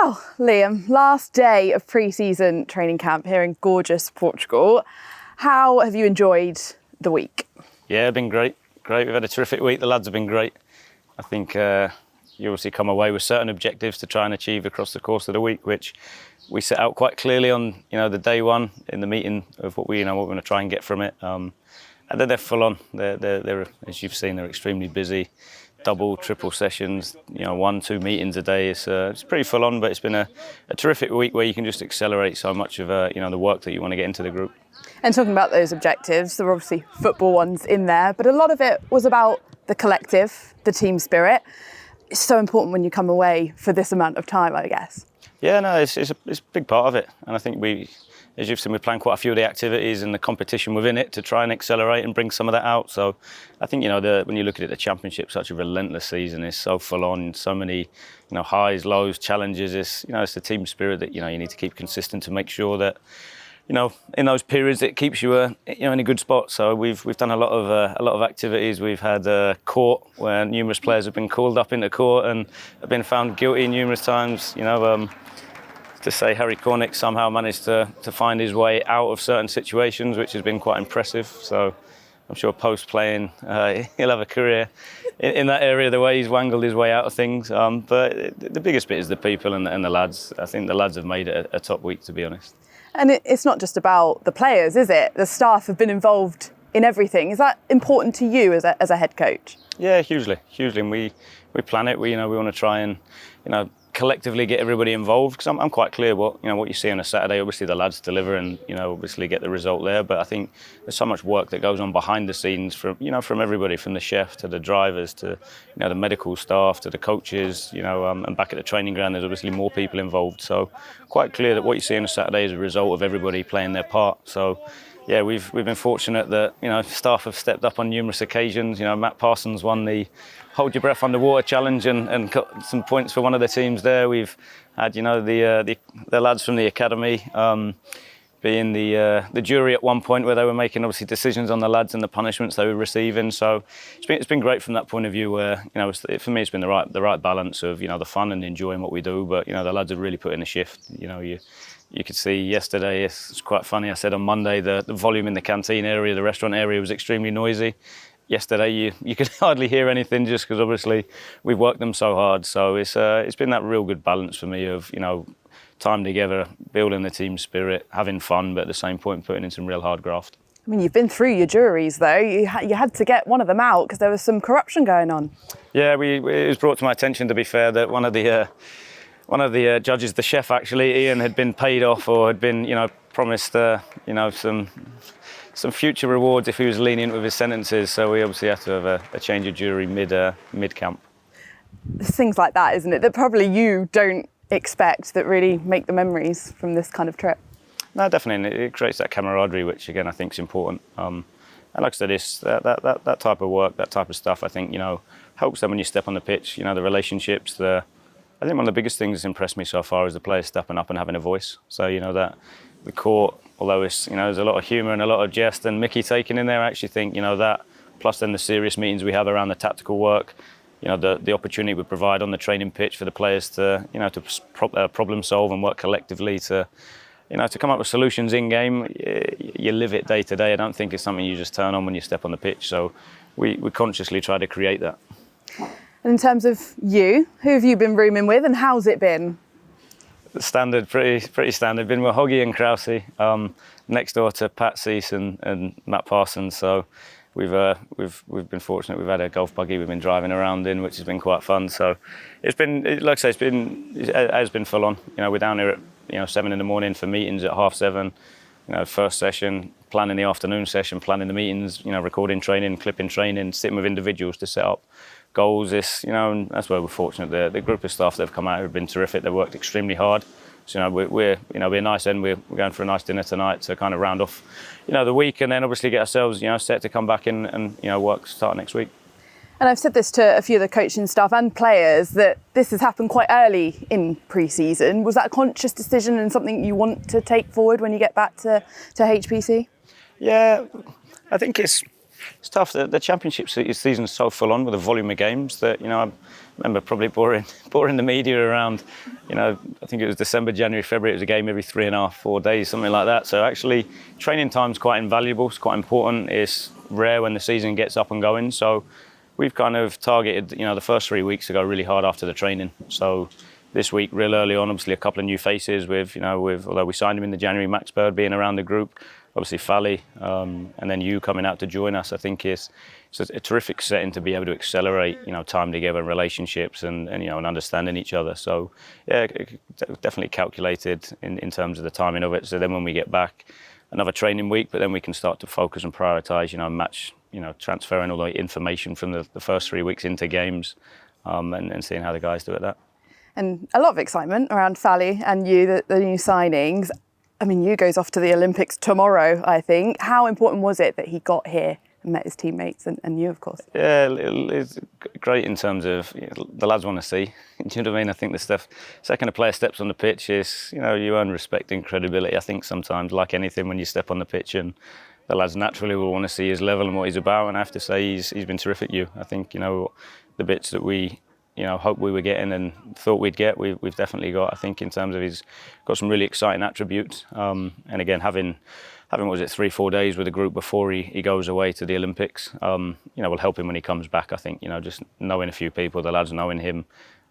Well, Liam, last day of pre-season training camp here in gorgeous Portugal. How have you enjoyed the week? Yeah, been great. We've had a terrific week. The lads have been great. I think you obviously come away with certain objectives to try and achieve across the course of the week, which we set out quite clearly on, the day one in the meeting of what we're going to try and get from it. And then they're full on. They're as you've seen, they're extremely busy. Double, triple sessions, 1-2 meetings a day. It's pretty full on, but it's been a terrific week where you can just accelerate so much of the work that you want to get into the group. And talking about those objectives, there were obviously football ones in there, but a lot of it was about the collective, the team spirit. It's so important when you come away for this amount of time, I guess. Yeah, no, it's a big part of it. And I think as you've seen, we've planned quite a few of the activities and the competition within it to try and accelerate and bring some of that out. So I think, when you look at it, the championship, such a relentless season, is so full on, so many, highs, lows, challenges. It's the team spirit that, you need to keep consistent to make sure that, in those periods it keeps you, in a good spot. So we've done a lot of activities. We've had court where numerous players have been called up into court and have been found guilty numerous times. To say Harry Cornick somehow managed to find his way out of certain situations, which has been quite impressive. So I'm sure post-playing, he'll have a career in that area, the way he's wangled his way out of things. But the biggest bit is the people and the lads. I think the lads have made it a top week, to be honest. And it's not just about the players, is it? The staff have been involved in everything. Is that important to you as a head coach? Yeah, hugely. And we plan it. We want to try and, collectively get everybody involved, because I'm quite clear what you see on a Saturday. Obviously the lads deliver and obviously get the result there, but I think there's so much work that goes on behind the scenes from everybody, from the chef to the drivers to the medical staff to the coaches, and back at the training ground there's obviously more people involved. So quite clear that what you see on a Saturday is a result of everybody playing their part. So yeah, we've been fortunate that staff have stepped up on numerous occasions. Matt Parsons won the Hold Your Breath Underwater challenge and got some points for one of the teams there. We've had the lads from the academy being the jury at one point, where they were making obviously decisions on the lads and the punishments they were receiving. So it's been great from that point of view, where for me it's been the right balance of the fun and enjoying what we do, but the lads have really put in a shift. You could see yesterday, it's quite funny, I said on Monday, the volume in the canteen area, the restaurant area was extremely noisy. Yesterday you could hardly hear anything, just because obviously we've worked them so hard. So it's been that real good balance for me of time together, building the team spirit, having fun, but at the same point putting in some real hard graft. I mean, you've been through your juries though. You had to get one of them out because there was some corruption going on. Yeah, it was brought to my attention, to be fair, that one of the judges, the chef actually, Ian, had been paid off or had been promised some future rewards if he was lenient with his sentences. So we obviously had to have a change of jury mid camp. There's things like that, isn't it, that probably you don't expect, that really make the memories from this kind of trip? No, definitely. And it creates that camaraderie, which again I think is important. And like I said, that type of work, that type of stuff, I think helps them when you step on the pitch. The relationships. I think one of the biggest things that's impressed me so far is the players stepping up and having a voice. So that the court, although it's there's a lot of humour and a lot of jest and Mickey taking in there, I actually think that, plus then the serious meetings we have around the tactical work, the opportunity we provide on the training pitch for the players to to problem solve and work collectively to to come up with solutions in game. You live it day to day. I don't think it's something you just turn on when you step on the pitch. So we consciously try to create that. And in terms of you, who have you been rooming with and how's it been? Standard, pretty standard. Been with Hoggy and Krause, next door to Pat Cease and Matt Parsons. So we've been fortunate. We've had a golf buggy we've been driving around in, which has been quite fun. So it's been, like I say, it has been full on. We're down here at 7 a.m. for meetings at 7:30. First session, planning the afternoon session, planning the meetings. Recording training, clipping training, sitting with individuals to set up goals. And that's where we're fortunate. The group of staff that have come out have been terrific. They've worked extremely hard. So we're a nice end. We're going for a nice dinner tonight to kind of round off the week, and then obviously get ourselves set to come back in and work start next week. And I've said this to a few of the coaching staff and players, that this has happened quite early in pre-season. Was that a conscious decision and something you want to take forward when you get back to HPC? Yeah, I think it's It's tough. The championship season's so full on with the volume of games that, I remember probably boring the media around, I think it was December, January, February, it was a game every 3.5, 4 days, something like that. So actually training time's quite invaluable, it's quite important. It's rare when the season gets up and going. So we've kind of targeted, the first 3 weeks to go really hard after the training. So this week, real early on, obviously a couple of new faces with although we signed him in the January, Max Bird being around the group, obviously Fally, and then you coming out to join us. I think it's a terrific setting to be able to accelerate, time together and relationships and understanding each other. So yeah, definitely calculated in terms of the timing of it. So then when we get back, another training week, but then we can start to focus and prioritise, match, transferring all the information from the first 3 weeks into games, and seeing how the guys do at that. And a lot of excitement around Fally and you, the new signings. I mean, you goes off to the Olympics tomorrow, I think. How important was it that he got here and met his teammates and you, of course? Yeah, it's great in terms of the lads want to see. Do you know what I mean? I think the stuff, second a player steps on the pitch is, you earn respect and credibility. I think sometimes, like anything, when you step on the pitch and the lads naturally will want to see his level and what he's about. And I have to say, he's been terrific. I think, the bits that we hoped we were getting and thought we'd get, we've definitely got. I think in terms of he's got some really exciting attributes. And again, having what was it, 3-4 days with the group before he goes away to the Olympics, will help him when he comes back. I think, just knowing a few people, the lads knowing him,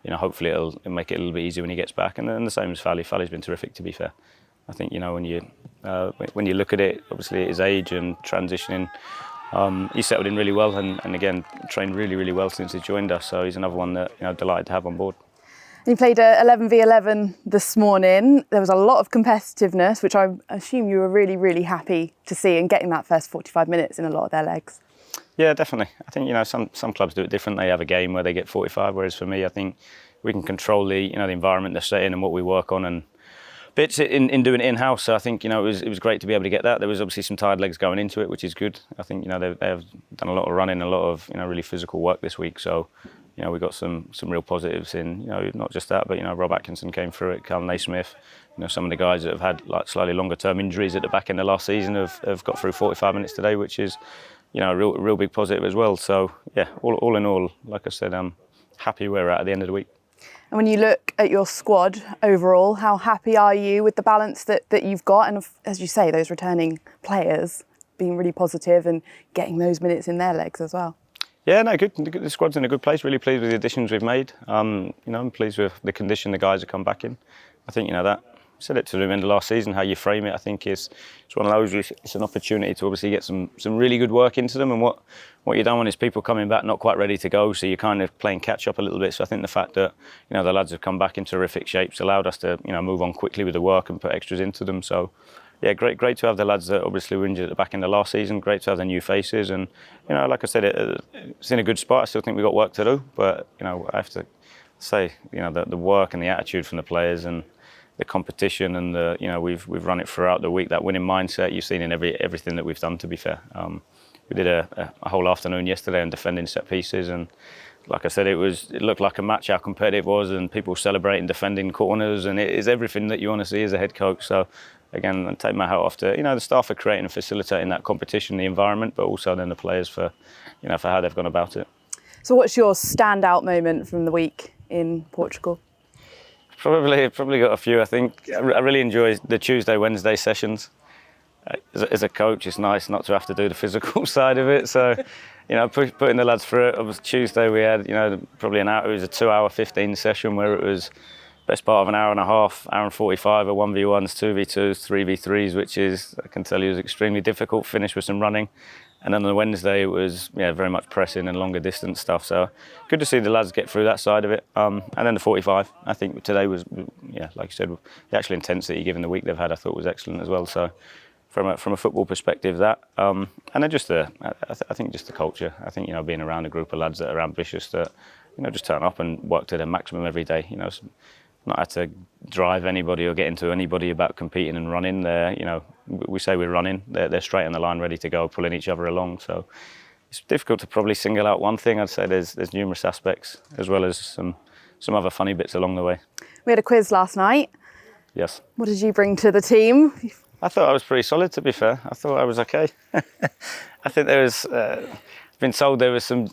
hopefully it'll make it a little bit easier when he gets back. And then the same as Fally. Fally's been terrific, to be fair. I think, when you look at it, obviously at his age and transitioning, he settled in really well and again trained really, really well since he joined us. So he's another one that delighted to have on board. You played a 11v11 this morning. There was a lot of competitiveness, which I assume you were really, really happy to see, and getting that first 45 minutes in a lot of their legs. Yeah, definitely. I think some clubs do it different. They have a game where they get 45, whereas for me, I think we can control the environment they're set in and what we work on and bits in doing it in-house. So I think, it was great to be able to get that. There was obviously some tired legs going into it, which is good. I think, they've done a lot of running, a lot of, really physical work this week. So, we got some real positives in, not just that, but, Rob Atkinson came through it, Carl Naismith, some of the guys that have had like slightly longer term injuries at the back end of last season have got through 45 minutes today, which is, a real big positive as well. So yeah, all in all, like I said, I'm happy where we're at the end of the week. And when you look at your squad overall, how happy are you with the balance that you've got? And as you say, those returning players being really positive and getting those minutes in their legs as well. Yeah, no, good. The squad's in a good place. Really pleased with the additions we've made. I'm pleased with the condition the guys have come back in. I think, that, I said it to them in the last season, how you frame it, I think it's one of those, it's an opportunity to obviously get some really good work into them. And what you don't want is people coming back not quite ready to go, so you're kind of playing catch up a little bit. So I think the fact that, the lads have come back in terrific shapes allowed us to, move on quickly with the work and put extras into them. So yeah, great to have the lads that obviously were injured at the back end of last season. Great to have the new faces, and like I said, it's in a good spot. I still think we've got work to do, but I have to say, the work and the attitude from the players and the competition and we've run it throughout the week. That winning mindset you've seen in everything that we've done. To be fair, we did a whole afternoon yesterday on defending set pieces, and like I said, it looked like a match how competitive it was, and people celebrating defending corners, and it is everything that you want to see as a head coach. So again, I take my hat off to the staff for creating and facilitating that competition, the environment, but also then the players for for how they've gone about it. So what's your standout moment from the week in Portugal? Probably got a few. I think I really enjoy the Tuesday, Wednesday sessions. As a coach, it's nice not to have to do the physical side of it. So, putting the lads through it. It was Tuesday. We had, probably an hour. It was a 2-hour 15 session where it was best part of an hour and a half, hour and 45 of 1v1s, 2v2s, 3v3s, which is, I can tell you, was extremely difficult. Finished with some running. And then on the Wednesday, it was very much pressing and longer distance stuff. So good to see the lads get through that side of it. And then the 45, I think today was, like you said, the actual intensity given the week they've had, I thought was excellent as well. So from a football perspective, that. And then just I think just the culture. I think, being around a group of lads that are ambitious, that, just turn up and work to their maximum every day. Not had to drive anybody or get into anybody about competing and running. They're, we say we're running. They're straight on the line, ready to go, pulling each other along. So it's difficult to probably single out one thing. I'd say there's numerous aspects, as well as some other funny bits along the way. We had a quiz last night. Yes. What did you bring to the team? I thought I was pretty solid, to be fair. I thought I was okay. I think there was, been told there was some,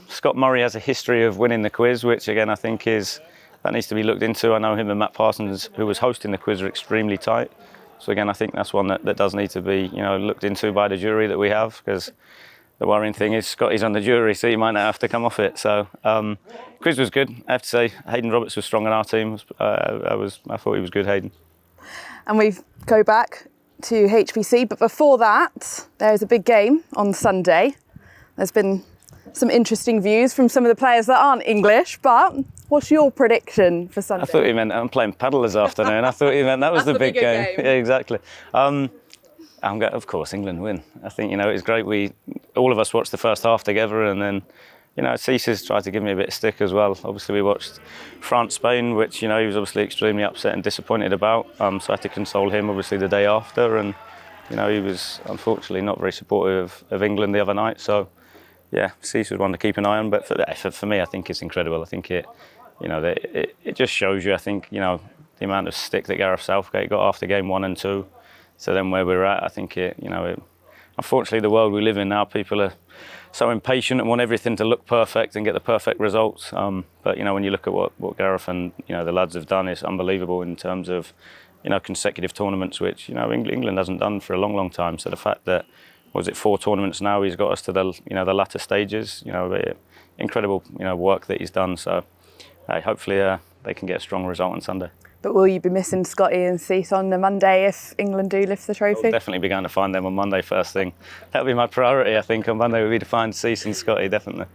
Scott Murray has a history of winning the quiz, which again, I think that needs to be looked into. I know him and Matt Parsons, who was hosting the quiz, are extremely tight. So again, I think that's one that does need to be, looked into by the jury that we have, because the worrying thing is Scotty's on the jury, so he might not have to come off it. So quiz was good. I have to say, Hayden Roberts was strong in our team. I thought he was good, Hayden. And we go back to HBC, but before that, there is a big game on Sunday. There's been some interesting views from some of the players that aren't English, but what's your prediction for Sunday? I thought he meant I'm playing paddle this afternoon. I thought he meant that was the big game. Yeah, exactly. Of course, England win. I think, it's great. All of us watched the first half together, and then, Cease's tried to give me a bit of stick as well. Obviously, we watched France-Spain, which, he was obviously extremely upset and disappointed about. So I had to console him, obviously, the day after. And, he was unfortunately not very supportive of England the other night. So, yeah, Cease was one to keep an eye on. But for me, I think it's incredible. I think it just shows you, I think, the amount of stick that Gareth Southgate got after game 1 and 2. So then where we're at, I think unfortunately, the world we live in now, people are so impatient and want everything to look perfect and get the perfect results. But when you look at what Gareth and the lads have done, it's unbelievable in terms of consecutive tournaments, which England hasn't done for a long, long time. So the fact that 4 tournaments now, he's got us to the latter stages. Incredible work that he's done. So hopefully they can get a strong result on Sunday. But will you be missing Scotty and Cease on the Monday if England do lift the trophy? I'll definitely be going to find them on Monday first thing. That'll be my priority, I think, on Monday would be to find Cease and Scotty, definitely.